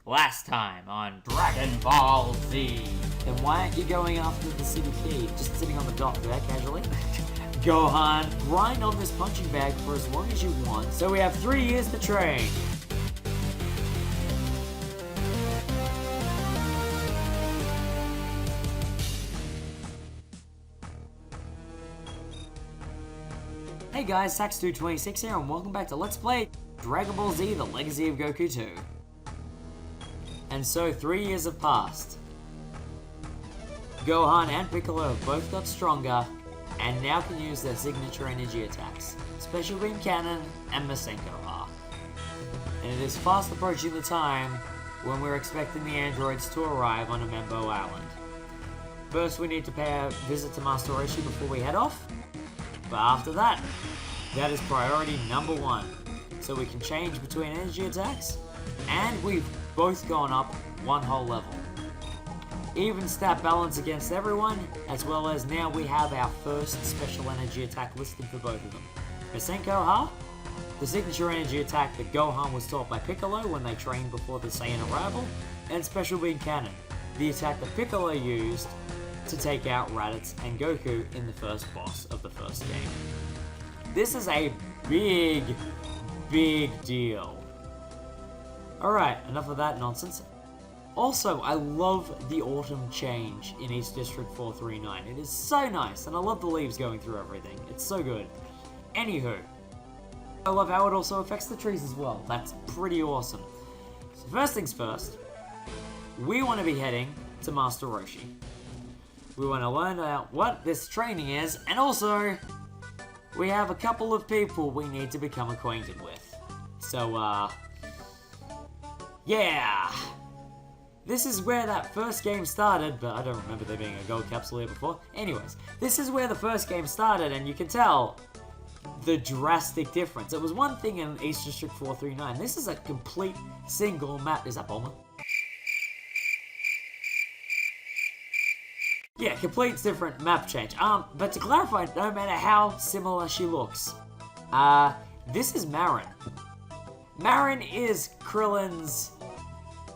Last time on DragonBall Z. Then why aren't you going after the city key? Just sitting on the dock there, casually? Gohan, Grind on this punching bag for as long as you want, so we have 3 years to train. Hey guys, Sax226 here, and welcome back to Let's Play Dragon Ball Z, the Legacy of Goku 2. And so 3 years have passed. Gohan and Piccolo have both got stronger, and now can use their signature energy attacks, Special Beam Cannon and Masenko Arc. And it is fast approaching the time when we're expecting the androids to arrive on Amembo Island. First we need to pay a visit to Master Roshi before we head off, but after that, that is priority number 1. So we can change between energy attacks, and we've both gone up 1 whole level. Even stat balance against everyone, as well as now we have our first special energy attack listed for both of them. Masenko Ha, the signature energy attack that Gohan was taught by Piccolo when they trained before the Saiyan arrival, and Special Beam Cannon, the attack that Piccolo used to take out Raditz and Goku in the first boss of the first game. This is a big deal. Alright, enough of that nonsense. Also, I love the autumn change in East District 439. It is so nice, and I love the leaves going through everything. It's so good. Anywho, I love how it also affects the trees as well. That's pretty awesome. So first things first, we want to be heading to Master Roshi. We want to learn out what this training is, and also, we have a couple of people we need to become acquainted with. So, yeah! This is where that first game started, but I don't remember there being a gold capsule here before. Anyways, this is where the first game started, and you can tell the drastic difference. It was one thing in East District 439. This is a complete single map. Is that Bulma? Yeah, complete different map change. But to clarify, no matter how similar she looks, this is Marin. Marin is Krillin's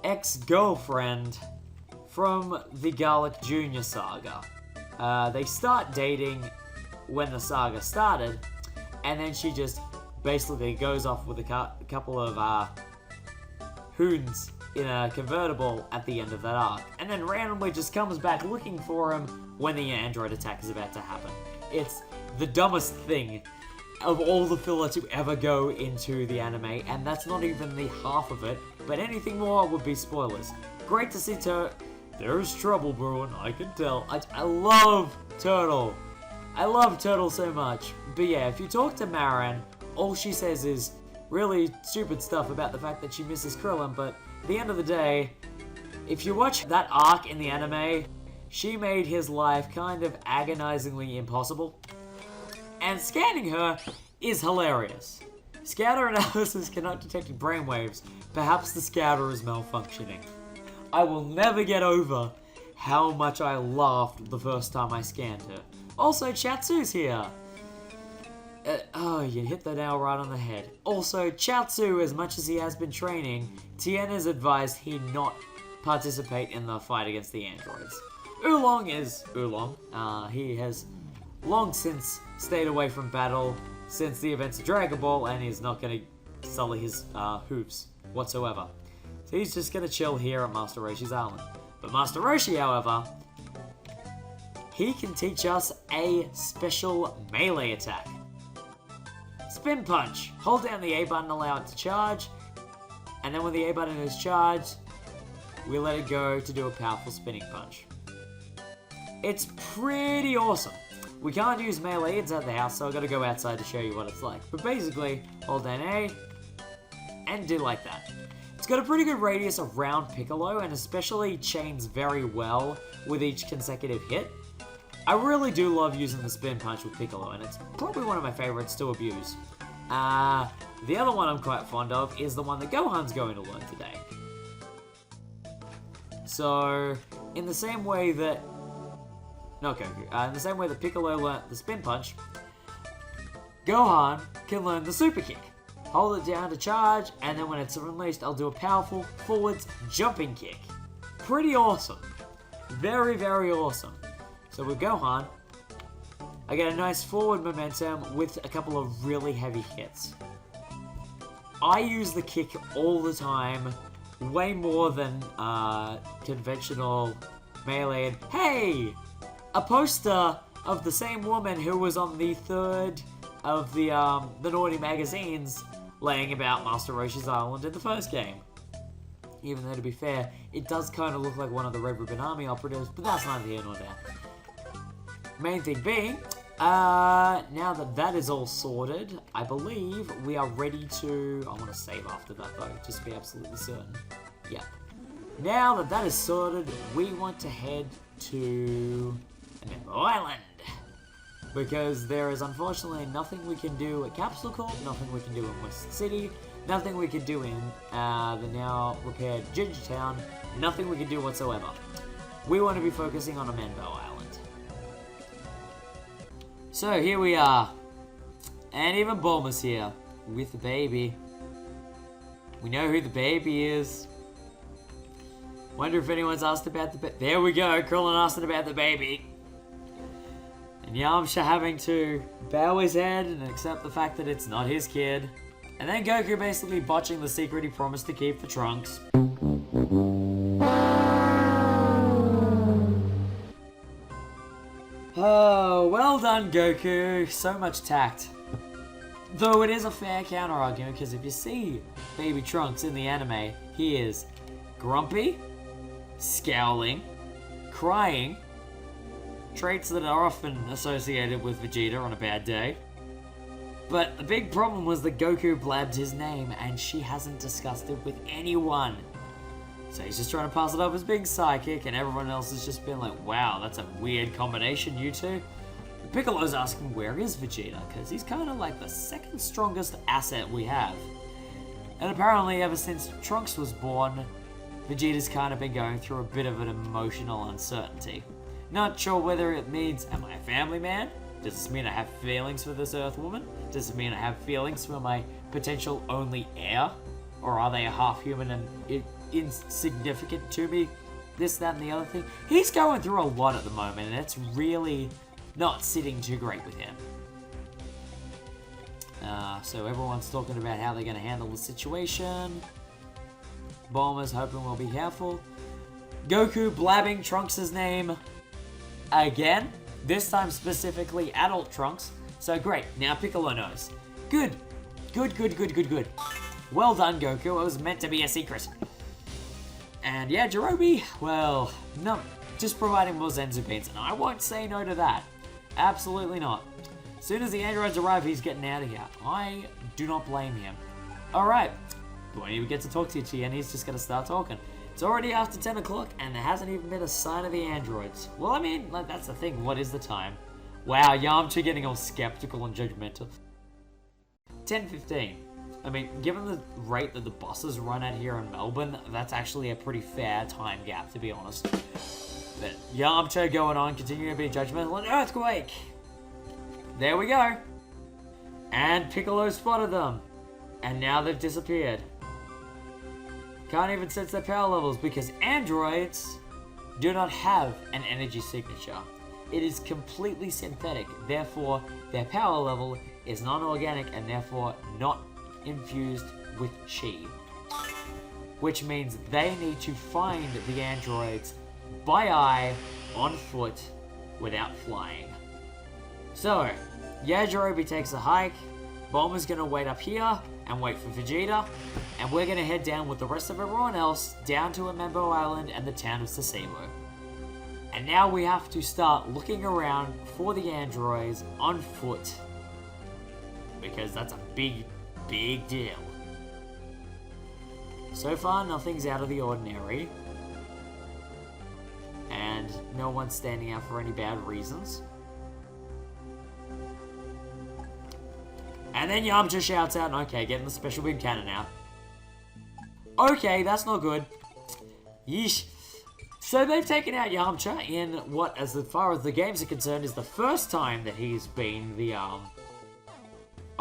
ex-girlfriend from the Garlic Jr. saga. They start dating when the saga started, and then she just basically goes off with a couple of hoons in a convertible at the end of that arc, and then randomly just comes back looking for him when the android attack is about to happen. It's the dumbest thing of all the filler to ever go into the anime, and that's not even the half of it, but anything more would be spoilers. Great to see there's trouble brewing, I can tell. I love Turtle. I love Turtle so much. But yeah, if you talk to Marin, all she says is really stupid stuff about the fact that she misses Krillin, but at the end of the day, if you watch that arc in the anime, she made his life kind of agonizingly impossible. And scanning her is hilarious. Scouter analysis cannot detect brainwaves. Perhaps the scouter is malfunctioning. I will never get over how much I laughed the first time I scanned her. Also, Chatsu's here. Oh, you hit the nail right on the head. Also, Chaozu, as much as he has been training, Tien has advised he not participate in the fight against the androids. Oolong is Oolong. He has long since stayed away from battle since the events of Dragon Ball, and he's not going to sully his hooves whatsoever. So he's just going to chill here at Master Roshi's island. But Master Roshi, however, he can teach us a special melee attack. Spin Punch. Hold down the A button, allow it to charge, and then when the A button is charged, we let it go to do a powerful spinning punch. It's pretty awesome. We can't use melee inside the house, so I've got to go outside to show you what it's like. But basically, hold down A, and do like that. It's got a pretty good radius around Piccolo, and especially chains very well with each consecutive hit. I really do love using the spin punch with Piccolo, and it's probably one of my favorites to abuse. The other one I'm quite fond of is the one that Gohan's going to learn today. So, in the same way that... Not Goku. In the same way that Piccolo learnt the spin punch, Gohan can learn the super kick. hold it down to charge, and then when it's unleashed, I'll do a powerful forwards jumping kick. Pretty awesome. Very, very awesome. So with Gohan, I get a nice forward momentum with a couple of really heavy hits. I use the kick all the time, way more than conventional melee. And hey! A poster of the same woman who was on the third of the naughty magazines laying about Master Roshi's Island in the first game. Even though, to be fair, it does kind of look like one of the Red Ribbon Army operatives, but that's neither here nor there. Main thing being, now that that is all sorted, I believe we are ready to... I want to save after that though, just to be absolutely certain. Yeah. Now that that is sorted, we want to head to Amembo Island. Because there is unfortunately nothing we can do at Capsule Corp, nothing we can do in West City, nothing we can do in the now repaired Ginger Town, nothing we can do whatsoever. We want to be focusing on Amembo Island. So here we are, and even Bulma's here, with the baby. We know who the baby is. Wonder if anyone's asked about the baby. There we go, Krillin asking about the baby. And Yamcha having to bow his head and accept the fact that it's not his kid. And then Goku basically botching the secret he promised to keep for Trunks. Oh, well done, Goku. So much tact. Though it is a fair counter-argument, because if you see Baby Trunks in the anime, he is grumpy, scowling, crying, traits that are often associated with Vegeta on a bad day. But the big problem was that Goku blabbed his name, and she hasn't discussed it with anyone. So he's just trying to pass it off as being psychic, and everyone else has just been like, wow, that's a weird combination, you two. Piccolo's asking, where is Vegeta? Because he's kind of like the second strongest asset we have. And apparently ever since Trunks was born, Vegeta's kind of been going through a bit of an emotional uncertainty. Not sure whether it means, am I a family man? Does this mean I have feelings for this Earth woman? Does it mean I have feelings for my potential only heir? Or are they a half human and insignificant to me? This, that, and the other thing. He's going through a lot at the moment, and it's really not sitting too great with him. So everyone's talking about how they're going to handle the situation. Bulma's hoping we'll be careful. Goku blabbing Trunks' name again. This time specifically adult Trunks. So great, now Piccolo knows. Good. Good, good, good, good, good. Well done, Goku. It was meant to be a secret. And yeah, Jirobe, well, no, just providing more Zenzu beans, and I won't say no to that. Absolutely not. As soon as the androids arrive, he's getting out of here. I do not blame him. Alright, don't even get to talk to you, Tien. He's just going to start talking. It's already after 10 o'clock, and there hasn't even been a sign of the androids. Well, I mean, like, that's the thing. What is the time? Wow, Yamcha getting all skeptical and judgmental. 10:15. I mean, given the rate that the buses run at here in Melbourne, that's actually a pretty fair time gap, to be honest. But Yamcha going on, continuing to be judgmental, an earthquake! There we go! And Piccolo spotted them. And now they've disappeared. Can't even sense their power levels because androids do not have an energy signature. It is completely synthetic, therefore their power level is non-organic and therefore not infused with chi. Which means they need to find the androids by eye, on foot, without flying. So, Yajirobe takes a hike, Bulma's gonna wait up here and wait for Vegeta, and we're gonna head down with the rest of everyone else down to Amembo Island and the town of Sasebo. And now we have to start looking around for the androids on foot, because that's a big, big deal. So far, nothing's out of the ordinary, and no one's standing out for any bad reasons. And then Yamcha shouts out, okay, getting the special beam cannon out. Okay, that's not good. Yeesh. So they've taken out Yamcha in what, as far as the games are concerned, is the first time that he's been the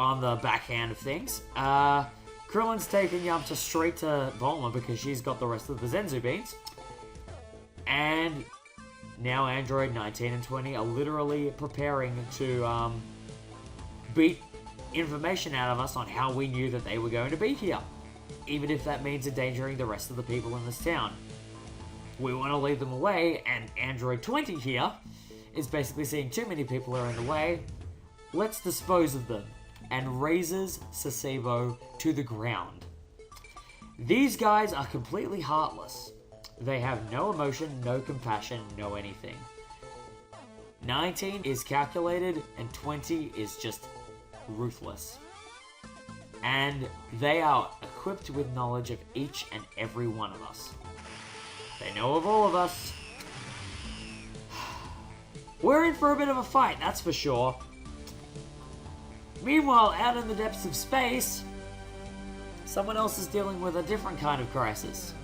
on the backhand of things. Krillin's taking Yamcha straight to Bulma because she's got the rest of the Zenzu beans. And now Android 19 and 20 are literally preparing to beat information out of us on how we knew that they were going to be here. Even if that means endangering the rest of the people in this town. We want to lead them away, and Android 20 here is basically seeing too many people are in the way. Let's dispose of them. And razes Sasebo to the ground. These guys are completely heartless. They have no emotion, no compassion, no anything. 19 is calculated, and 20 is just ruthless. And they are equipped with knowledge of each and every one of us. They know of all of us. We're in for a bit of a fight, that's for sure. Meanwhile, out in the depths of space, someone else is dealing with a different kind of crisis.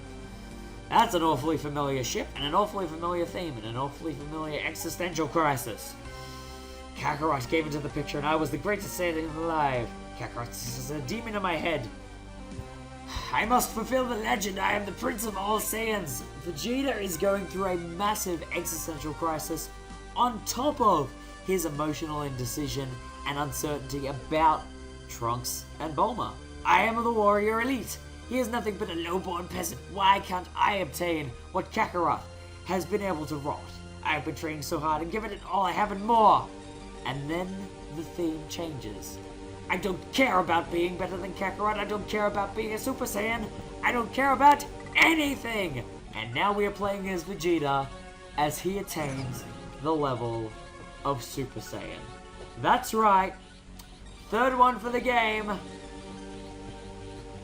That's an awfully familiar ship, and an awfully familiar theme, and an awfully familiar existential crisis. Kakarot came into the picture, and I was the greatest Saiyan alive. Kakarot is a demon in my head. I must fulfill the legend. I am the prince of all Saiyans. Vegeta is going through a massive existential crisis on top of his emotional indecision and uncertainty about Trunks and Bulma. I am the warrior elite. He is nothing but a low-born peasant. Why can't I obtain what Kakarot has been able to wrought? I have been training so hard and given it all I have and more. And then the theme changes. I don't care about being better than Kakarot. I don't care about being a Super Saiyan. I don't care about anything. And now we are playing as Vegeta as he attains the level of Super Saiyan. That's right. Third one for the game.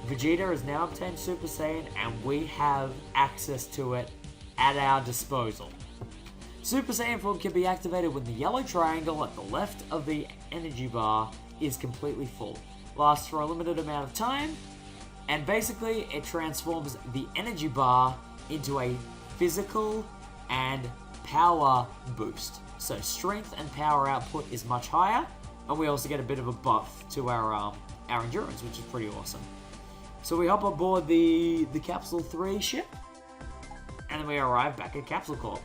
Vegeta has now obtained Super Saiyan, and we have access to it at our disposal. Super Saiyan form can be activated when the yellow triangle at the left of the energy bar is completely full. Lasts for a limited amount of time, and basically it transforms the energy bar into a physical and power boost. So strength and power output is much higher, and we also get a bit of a buff to our endurance, which is pretty awesome. So we hop aboard the Capsule 3 ship, and then we arrive back at Capsule Corp.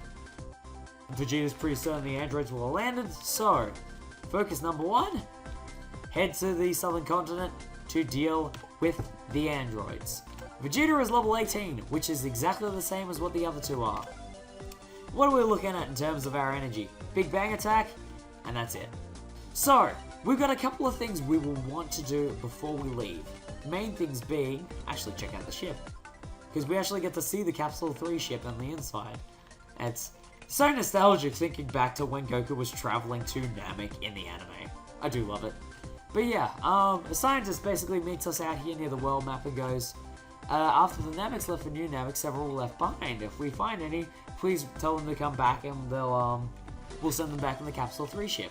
Vegeta's pretty certain the androids will have landed, so focus number 1, head to the southern continent to deal with the androids. Vegeta is level 18, which is exactly the same as what the other two are. What are we looking at in terms of our energy? Big Bang attack, and that's it. So, we've got a couple of things we will want to do before we leave. Main things being, actually check out the ship. Because we actually get to see the Capsule 3 ship on the inside. It's so nostalgic thinking back to when Goku was traveling to Namek in the anime. I do love it. But yeah, a scientist basically meets us out here near the world map and goes, after the Nameks left for new Namek, several were left behind. If we find any, please tell them to come back and we'll send them back in the Capsule 3 ship.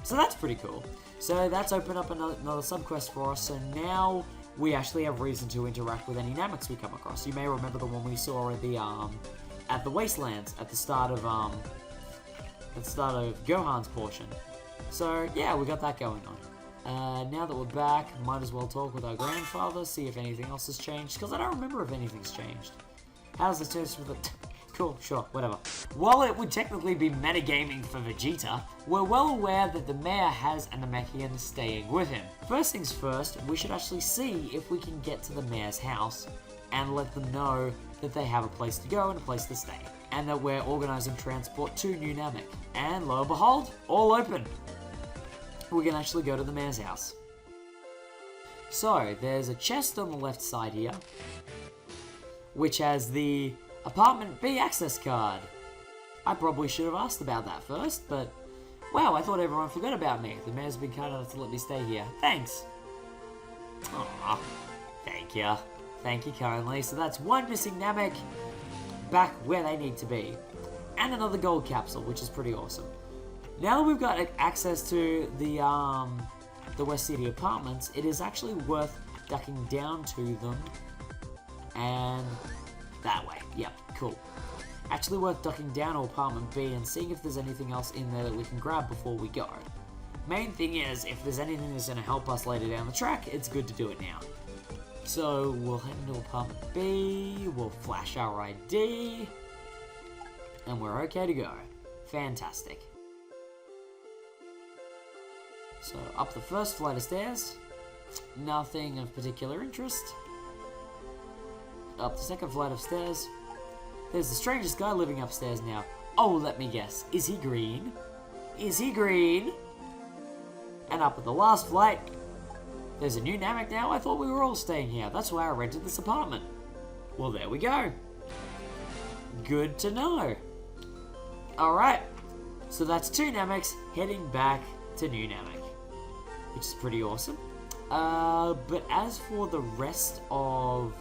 So that's pretty cool. So that's opened up another sub-quest for us, so now we actually have reason to interact with any Nameks we come across. You may remember the one we saw at the Wastelands at the start of Gohan's portion. So yeah, we got that going on. Now that we're back, might as well talk with our grandfather, see if anything else has changed, because I don't remember if anything's changed. How's the test with the... Cool, sure, whatever. While it would technically be metagaming for Vegeta, we're well aware that the mayor has a Namekian staying with him. First things first, we should actually see if we can get to the mayor's house and let them know that they have a place to go and a place to stay, and that we're organising transport to New Namek. And lo and behold, all open. We can actually go to the mayor's house. So, there's a chest on the left side here, which has the Apartment B access card. I probably should have asked about that first, but wow, I thought everyone forgot about me. The mayor's been kind enough to let me stay here. Thanks. Aww, thank you. Thank you kindly. So that's one missing Namek back where they need to be. And another gold capsule, which is pretty awesome. Now that we've got access to the West City apartments, it is actually worth ducking down to them and that way. Yep, cool. Actually worth ducking down to apartment B and seeing if there's anything else in there that we can grab before we go. main thing is, if there's anything that's going to help us later down the track, it's good to do it now. So we'll head into apartment B, we'll flash our ID, and we're okay to go. Fantastic. So up the first flight of stairs, nothing of particular interest. Up the second flight of stairs, there's the strangest guy living upstairs now. Oh, let me guess, is he green? Is he green? And up at the last flight, there's a new Namek now. I thought we were all staying here. That's why I rented this apartment. Well, there we go. Good to know. Alright, so that's 2 Nameks heading back to New Namek, which is pretty awesome. But as for the rest of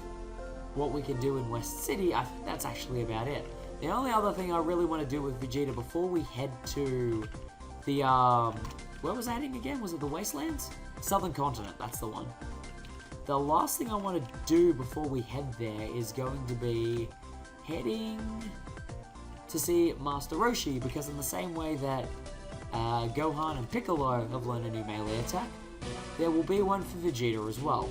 what we can do in West City, I think that's actually about it. The only other thing I really want to do with Vegeta before we head to the, where was I heading again? Was it the Wastelands? Southern Continent, that's the one. The last thing I want to do before we head there is going to be heading to see Master Roshi, because in the same way that Gohan and Piccolo have learned a new melee attack, there will be one for Vegeta as well.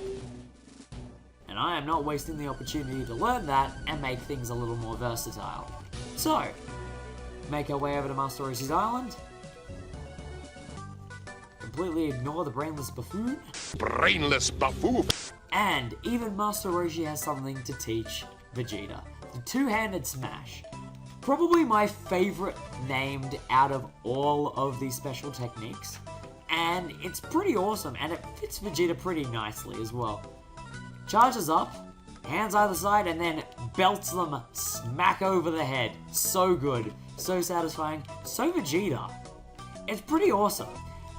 And I am not wasting the opportunity to learn that and make things a little more versatile. So, make our way over to Master Roshi's island. Completely ignore the brainless buffoon. Brainless buffoon! And even Master Roshi has something to teach Vegeta. The two-handed smash. Probably my favorite named out of all of these special techniques. And it's pretty awesome, and it fits Vegeta pretty nicely as well. Charges up, hands either side, and then belts them smack over the head. So good, so satisfying, so Vegeta. It's pretty awesome.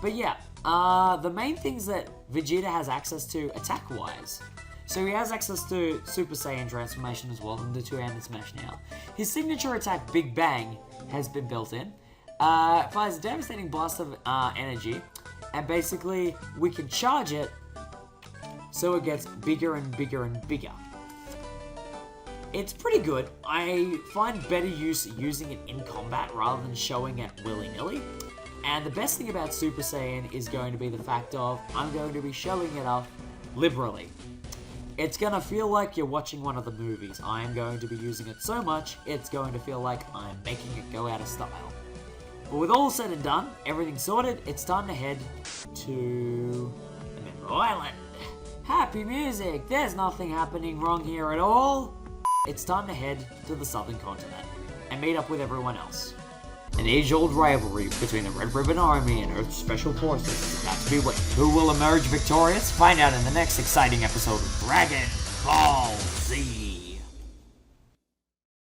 But yeah, the main things that Vegeta has access to attack-wise. So he has access to Super Saiyan transformation as well, and the two-handed smash now. His signature attack, Big Bang, has been built in. Fires a devastating blast of energy, and basically we can charge it so it gets bigger and bigger and bigger. It's pretty good. I find better use using it in combat rather than showing it willy-nilly. And the best thing about Super Saiyan is going to be the fact of I'm going to be showing it off liberally. It's going to feel like you're watching one of the movies. I am going to be using it so much, it's going to feel like I'm making it go out of style. But with all said and done, everything sorted, it's time to head to the Mineral Island. Happy music! There's nothing happening wrong here at all. It's time to head to the Southern Continent and meet up with everyone else. An age-old rivalry between the Red Ribbon Army and Earth's Special Forces is about to be waged. Who will emerge victorious? Find out in the next exciting episode of Dragon Ball